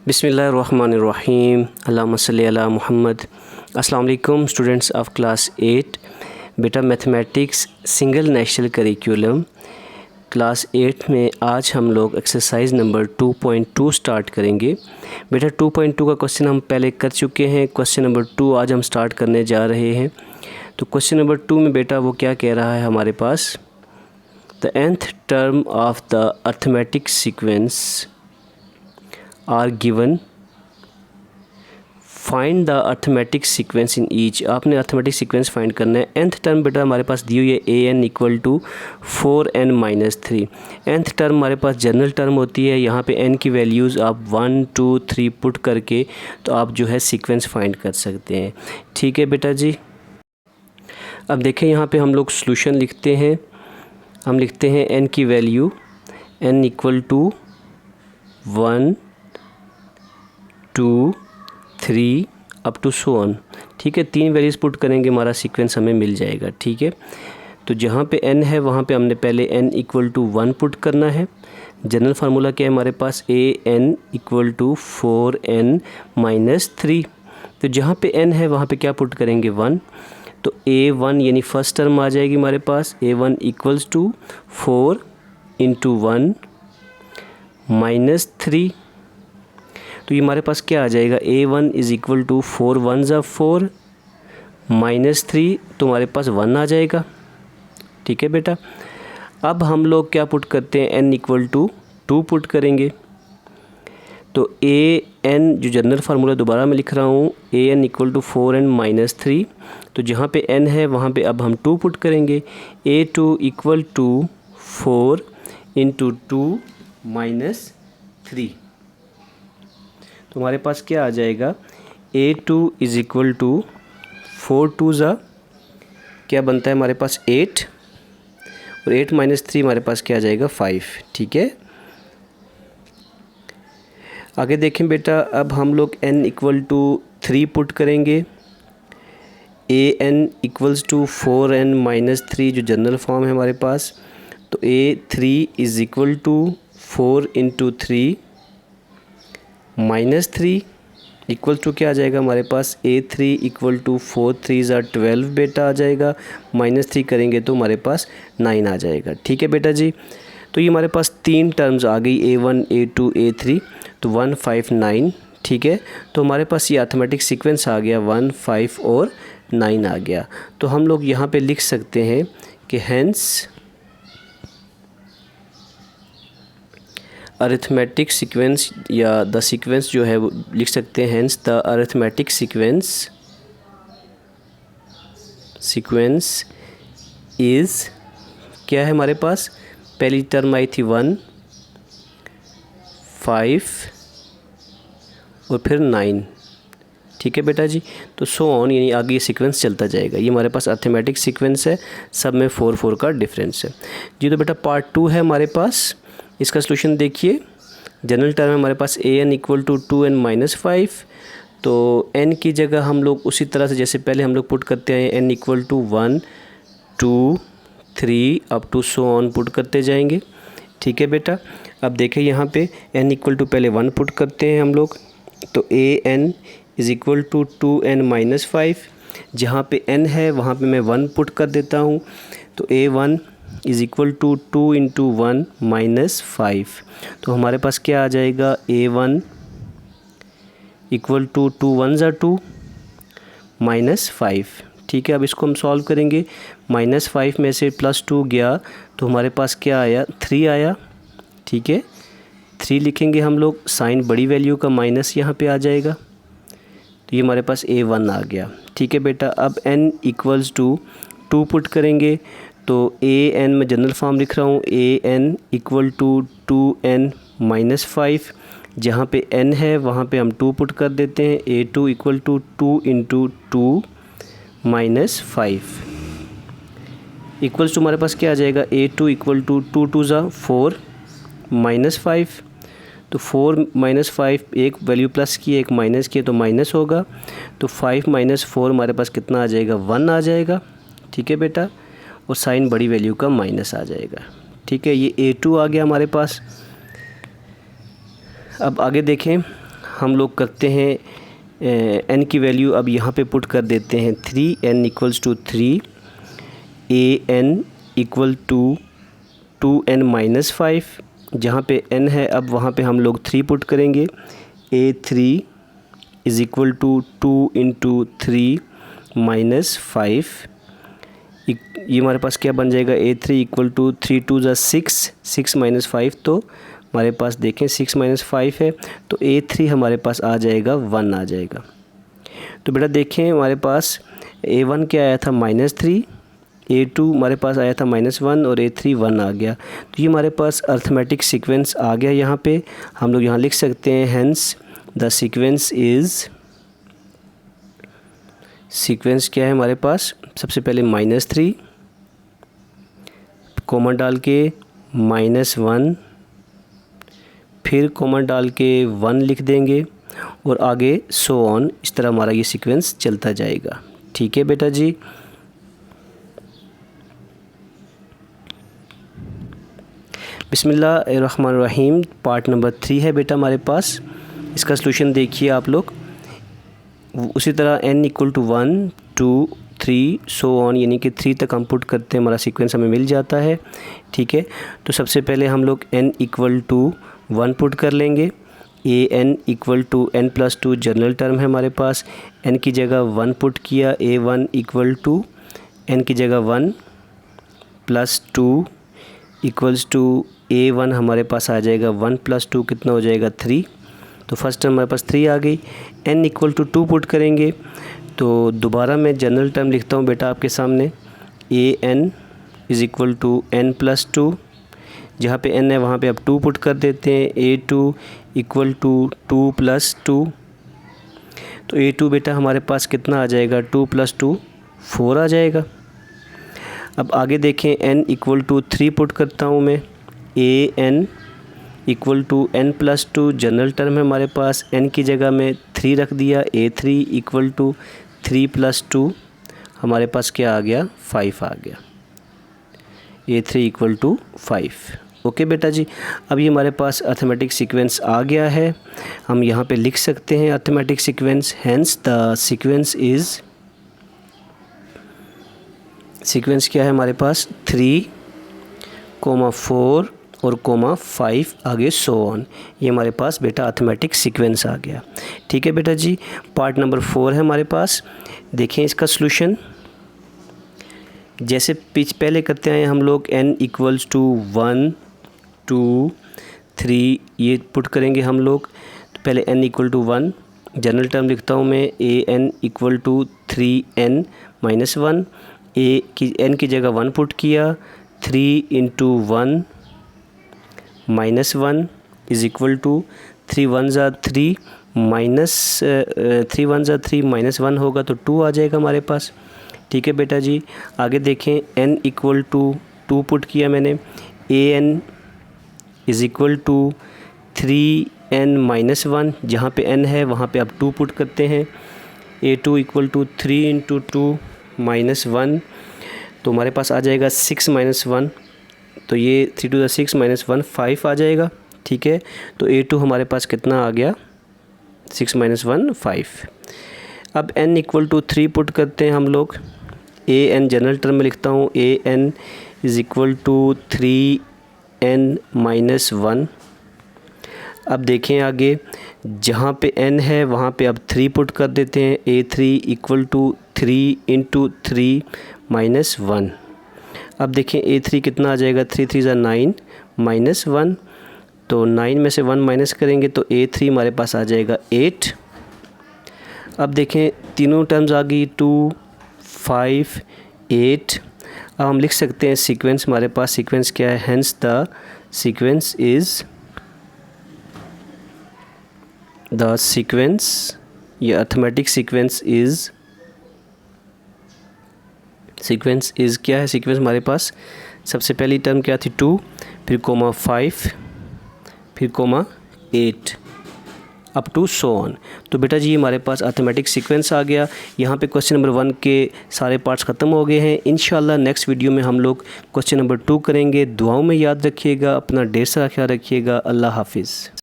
बिस्मिल्लाहिर्रहमानिर्रहीम अल्लाहुम्मा सल्ली अला मुहम्मद। अस्सलाम वालेकुम स्टूडेंट्स ऑफ क्लास 8। बेटा mathematics single national curriculum class 8 में आज हम लोग एक्सरसाइज नंबर 2.2 स्टार्ट करेंगे। बेटा 2.2 का क्वेश्चन हम पहले कर चुके हैं। क्वेश्चन नंबर 2 आज हम स्टार्ट करने जा रहे हैं। तो क्वेश्चन नंबर 2 में बेटा वो क्या कह रहा है हमारे पास, the nth term of the arithmetic sequence are given, find the arithmetic sequence in each. आपने अर्थमेटिक सीक्वेंस फाइंड करना है। nth टर्म बेटा हमारे पास दी हुई है an equal to 4n-3। nth term हमारे पास जनरल टर्म होती है। यहाँ पे n की वैल्यूज़ आप 1, 2, 3 पुट करके तो आप जो है सीक्वेंस फाइंड कर सकते हैं। ठीक है बेटा जी। अब देखें यहाँ पे हम लोग सॉल्यूशन लिखते हैं। हम लिखते हैं n की value n equal to 1, 2, 3 up to so on. ठीक है, 3 वैल्यूज़ पुट करेंगे हमारा सीक्वेंस हमें मिल जाएगा। ठीक है, तो जहाँ पे n है वहाँ पे हमने पहले n इक्वल टू 1 पुट करना है। जनरल फार्मूला क्या है हमारे पास, an इक्वल टू 4n-3। तो जहाँ पे n है वहाँ पे क्या पुट करेंगे 1। तो a1 यानी फर्स्ट टर्म आ जाएगी हमारे पास, a1 equals to 4 into 1 minus 3। तो ये हमारे पास क्या आ जाएगा, a1 इज़ इक्वल टू 4 1 ज़ा 4 माइनस 3, तो हमारे पास 1 आ जाएगा। ठीक है बेटा। अब हम लोग क्या पुट करते हैं, n इक्वल टू 2 पुट करेंगे। तो an जो जनरल फार्मूला दोबारा मैं लिख रहा हूँ, an इक्वल टू 4n-3। तो जहाँ पे n है वहाँ पे अब हम 2 पुट करेंगे। a2 equal to 4 into 2 minus 3। तो हमारे पास क्या आ जाएगा, a2 इज़ इक्वल टू 4 2 ज़ा क्या बनता है हमारे पास 8, और 8 माइनस 3 हमारे पास क्या आ जाएगा 5। ठीक है, आगे देखें बेटा। अब हम लोग n इक्वल टू 3 पुट करेंगे। an इक्वल्स टू 4n-3 जो जनरल फॉर्म है हमारे पास। तो a3 is equal to 4 into 3 minus 3 equal to क्या आ जाएगा हमारे पास, a3 इक्वल टू 4 3 ज़ा 12 बेटा आ जाएगा। माइनस 3 करेंगे तो हमारे पास 9 आ जाएगा। ठीक है बेटा जी। तो ये हमारे पास 3 टर्म्स आ गई, a1 a2 a3, तो 1 5 9। ठीक है, तो हमारे पास ये अर्थमेटिक सीक्वेंस आ गया, 1 5 और 9 आ गया। तो हम लोग यहाँ पे लिख सकते हैं कि हेंस अरिथमेटिक सीक्वेंस या द सीक्वेंस जो है वो लिख सकते हैं, hence the arithmetic sequence is क्या है हमारे पास, पहली टर्म आई थी 1 5 और फिर 9। ठीक है बेटा जी। तो सो ऑन यानी आगे ये सीक्वेंस चलता जाएगा। ये हमारे पास अर्थमेटिक सीक्वेंस है, सब में 4 4 का डिफरेंस है जी। तो बेटा पार्ट 2 है हमारे पास। इसका सलूशन देखिए। जनरल टर्म है हमारे पास an इक्वल टू 2n-5। तो n की जगह हम लोग उसी तरह से जैसे पहले हम लोग पुट करते हैं, n equal to 1 2 3 up to so on put करते जाएंगे। ठीक है बेटा। अब देखें यहाँ पे n इक्वल टू पहले 1 पुट करते हैं हम लोग। तो an is equal to 2n-5। जहाँ पे n है वहाँ पे मैं 1 पुट कर देता हूँ। तो a1 is equal to 2 into 1 minus 5। तो हमारे पास क्या आ जाएगा, a1 इक्वल टू 2 1 ज़ा 2 माइनस 5। ठीक है, अब इसको हम सॉल्व करेंगे। माइनस 5 में से प्लस 2 गया तो हमारे पास क्या आया, 3 आया। ठीक है, 3 लिखेंगे हम लोग, साइन बड़ी वैल्यू का माइनस यहाँ पे आ जाएगा। तो ये हमारे पास a1 आ गया। ठीक है बेटा। अब n इक्वल्स टू 2 पुट करेंगे। तो an में जनरल फॉर्म लिख रहा हूँ, an इक्वल टू 2n-5। जहाँ पे n है वहाँ पे हम 2 पुट कर देते हैं। a2 equal to 2 into 2 minus 5 equals to हमारे पास क्या आ जाएगा, a2 इक्वल टू 2 2 ज़ा 4 माइनस 5। तो 4 माइनस 5, एक वैल्यू प्लस की एक माइनस की तो माइनस होगा। तो 5 माइनस 4 हमारे पास कितना आ जाएगा, 1 आ जाएगा। ठीक है बेटा, और साइन बड़ी वैल्यू का माइनस आ जाएगा। ठीक है, ये a2 आ गया हमारे पास। अब आगे देखें, हम लोग करते हैं n की वैल्यू अब यहाँ पे पुट कर देते हैं 3n equals to 3, an equal to 2n minus 5, जहाँ पे n है अब वहाँ पे हम लोग 3 पुट करेंगे, a3 is equal to 2 into 3 minus 5, ये हमारे पास क्या बन जाएगा, a3 इक्वल टू 3 2 ज़ा 6 माइनस 5, तो हमारे पास देखें 6 माइनस 5 है, तो a3 हमारे पास आ जाएगा 1 आ जाएगा। तो बेटा देखें हमारे पास a1 क्या आया था -3, a2 हमारे पास आया था -1 और a3 1 आ गया। तो ये हमारे पास अर्थमेटिक सीक्वेंस आ गया। यहाँ पे हम लोग यहाँ लिख सकते हैं hence the sequence is, sequence क्या है हमारे पास, सबसे पहले -3 कोमा डाल के -1, फिर कोमा डाल के 1 लिख देंगे और आगे सो ऑन, इस तरह हमारा ये सीक्वेंस चलता जाएगा। ठीक है बेटा जी। बिस्मिल्लाहिर्रहमानिर्रहीम, पार्ट नंबर 3 है बेटा हमारे पास। इसका सलूशन देखिए आप लोग। उसी तरह n equal to 1 2 3 so on, यानी कि 3 तक हम पुट करते हैं, हमारा सीक्वेंस हमें मिल जाता है। ठीक है, तो सबसे पहले हम लोग n इक्वल टू 1 पुट कर लेंगे। an equal to n plus 2 general term है हमारे पास, n की जगह 1 पुट किया, a1 इक्वल टू n की जगह 1 प्लस 2 इक्वल्स टू a1 हमारे पास आ जाएगा 1 प्लस 2 कितना हो जाएगा 3, तो फर्स्ट टर्म हमारे पास 3 आ गई। n इक्वल टू 2 पुट करेंगे, तो दोबारा मैं जनरल टर्म लिखता हूँ बेटा आपके सामने, an is equal to n plus 2, जहाँ पे n है वहाँ पे अब 2 पुट कर देते हैं, a2 इक्वल टू 2 प्लस 2, तो a2 बेटा हमारे पास कितना आ जाएगा, 2 प्लस 2 4 आ जाएगा। अब आगे देखें n इक्वल टू 3 पुट करता हूँ मैं, an equal to n plus 2 general term है हमारे पास, n की जगह में 3 रख दिया, a3 इक्वल टू 3 प्लस 2 हमारे पास क्या आ गया, 5 आ गया, a3 इक्वल टू 5। ओके बेटा जी, अब ये हमारे पास अर्थमेटिक सीक्वेंस आ गया है। हम यहाँ पे लिख सकते हैं arithmetic sequence, hence the sequence is, sequence क्या है हमारे पास 3, 4 और 5 आगे सो ऑन, ये हमारे पास बेटा अर्थमेटिक सीक्वेंस आ गया। ठीक है बेटा जी, पार्ट नंबर 4 है हमारे पास। देखें इसका सलूशन, जैसे पहले करते हैं हम लोग n इक्वल्स टू 1 2 3 ये पुट करेंगे हम लोग। तो पहले n equal to 1 general term लिखता हूँ मैं, an equal to 3n minus 1, n की जगह 1 पुट किया, 3 into 1 minus 1 is equal to 3 1 ज़ा 3 माइनस 3 1 ज़ा 3 माइनस 1 होगा तो 2 आ जाएगा हमारे पास। ठीक है बेटा जी, आगे देखें n इक्वल टू 2 पुट किया मैंने, an is equal to 3n minus 1, जहाँ पे n है वहाँ पे अब 2 पुट करते हैं, a2 equal to 3 into 2 minus 1, तो हमारे पास आ जाएगा 6 माइनस 1, तो ये 3 टू द 6 माइनस 1 5 आ जाएगा। ठीक है, तो a2 हमारे पास कितना आ गया, 6 माइनस 1 5। अब n इक्वल टू 3 पुट करते हैं हम लोग, an जनरल टर्म में लिखता हूँ, an is equal to 3n minus 1। अब देखें आगे, जहाँ पे n है वहाँ पे अब 3 पुट कर देते हैं, a3 equal to 3 into 3 minus 1। अब देखें a3 कितना आ जाएगा, 3 3 ज़ा 9 माइनस 1, तो 9 में से 1 माइनस करेंगे तो a3 हमारे पास आ जाएगा 8। अब देखें तीनों टर्म्स आ गई, 2 5 8। अब हम लिख सकते हैं सीक्वेंस, हमारे पास सीक्वेंस क्या है, hence the sequence is, the sequence, ये arithmetic sequence is, sequence is क्या है, सीक्वेंस हमारे पास सबसे पहली टर्म क्या थी 2, फिर 5 फिर 8 अप टू सो ऑन। तो बेटा जी हमारे पास अर्थमेटिक सीक्वेंस आ गया। यहाँ पे क्वेश्चन नंबर 1 के सारे पार्ट्स ख़त्म हो गए हैं। इंशाल्लाह नेक्स्ट वीडियो में हम लोग क्वेश्चन नंबर 2 करेंगे। दुआओं में याद रखिएगा, अपना ढेर सारा ख्याल रखिएगा। अल्लाह हाफिज़।